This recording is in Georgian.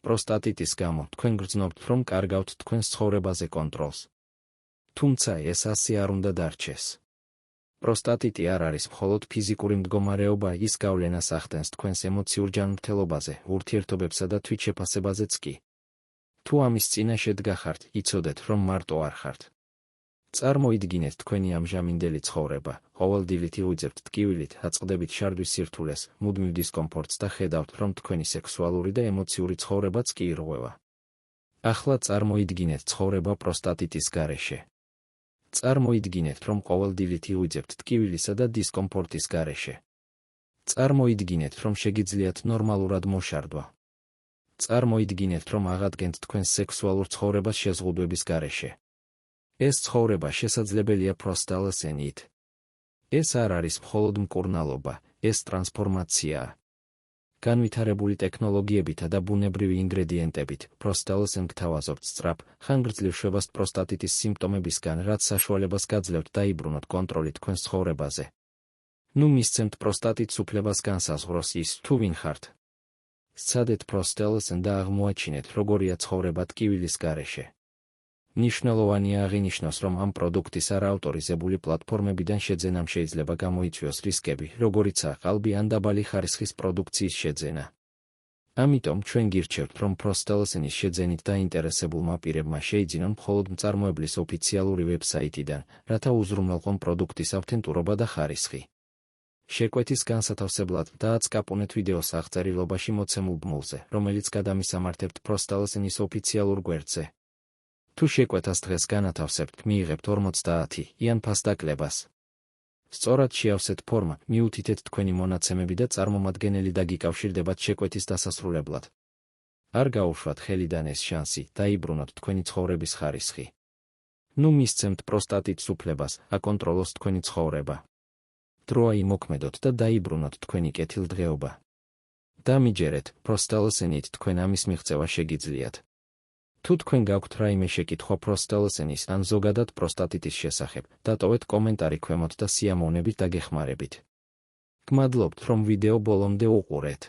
პროსტატიტის გამო თქვენ გრძნობთ, რომ კარგავთ თქვენს ცხოვრებაზე კონტროლს. თუმცა ეს ასე არ უნდა დარჩეს. პროსტატიტი არ არის მხოლოდ ფიზიკური მდგომარეობა, ის გავლენას ახდენს თქვენს ემოციურ ჯანმრთელობაზე, ურთიერთობებსა და თვითშეფასებაზეც კი. თუ ამის წინაშე დგახართ, იცოდეთ, რომ მარტო არ ხართ. წარმოიდგინეთ თქვენი ამჟამინდელი ცხოვრება, ყოველდღიურად იღვიძებთ ტკივილით, აწყდებით შარდვის სირთულეს, მუდმივ დისკომფორტს და ხედავთ, რომ თქვენი სექსუალური და ემოციური ცხოვრებაც კი ირღვევა. ახლა წარმოიდგინეთ ცხოვრება პროსტატიტის გარეშე. წარმოიდგინეთ, რომ ყოველდღიურად იღვიძებთ ტკივილისა და დისკომფორტის გარეშე. წარმოიდგინეთ, რომ შეგიძლიათ ნორმალურად მოშარდვა. წარმოიდგინეთ, რომ აღადგენთ თქვენს სექსუალურ ცხოვრებას შეზღუდვების გარეშე. ეს ცხოვრება შესაძლებელია პროსტალსენით. ეს არ არის მხოლოდ მკურნალობა, ეს ტრანსფორმაციაა. განვითარებული ტექნოლოგიებითა და ბუნებრივი ინგრედიენტებით, პროსტალსენ გთავაზობთ სწრაფ, ხანგრძლივ შვებას პროსტატიტის სიმპტომებისგან, რაც საშუალებას გაძლევთ დაიბრუნოთ კონტროლი თქვენს ცხოვრებაზე. ნუ მისცემთ პროსტატიტს უფლებას განსაზღვროს ის, თუ ვინ ხართ. სცადეთ პროსტალსენ და აღმოაჩინეთ, როგორია ცხოვრება ტკივილის გარეშე. მნიშვნელოვანია აღინიშნოს, რომ ამ პროდუქტის არაავტორიზებული პლატფორმებიდან შეძენამ შეიძლება გამოიწვიოს რისკები, როგორიცაა ყალბი ან დაბალი ხარისხის პროდუქციის შეძენა. ამიტომ ჩვენ გირჩევთ, რომ პროსტალსენის შეძენით დაინტერესებულმა პირებმა შეიძინონ მხოლოდ მწარმოებლის ოფიციალური ვებსაიტიდან, რათა უზრუნველყონ პროდუქტის ავთენტურობა და ხარისხი. შეკვეთის განსათავსებლად დააწკაპუნეთ ვიდეოს აღწერილობაში მოცემულ ბმულზე, რომელიც გადამისამართებთ პროსტალსენის ოფიციალურ გვერდზე. თუ შეკვეთას დღეს განათავსებთ, მიიღებთ 50 იან ფასდაკლებას. სწორად შეავსეთ ფორმა, მიუთითეთ თქვენი მონაცემები და წარმომადგენელი დაგიკავშირდებათ შეკვეთის დასასრულებლად. არ გაუშვათ ხელიდან ეს შანსი, დაიბრუნოთ თქვენი ცხოვრების ხარისხი. ნუ მისცემთ პროსტატიტს უფლებას, აკონტროლოს თქვენი ცხოვრება. დროა იმოქმედოთ და დაიბრუნოთ თქვენი კეთილდღეობა. დამიჯერეთ, პროსტალსენით თქვენ ამის მიღწევა შეგიძლიათ. თუ თქვენ გაქვთ რაიმე შეკითხვა პროსტალსენის ან ზოგადად პროსტატიტის შესახებ, დატოვეთ კომენტარი ქვემოთ და სიამოვნებით დაგეხმარებით. გმადლობთ, რომ ვიდეო ბოლომდე უყურეთ.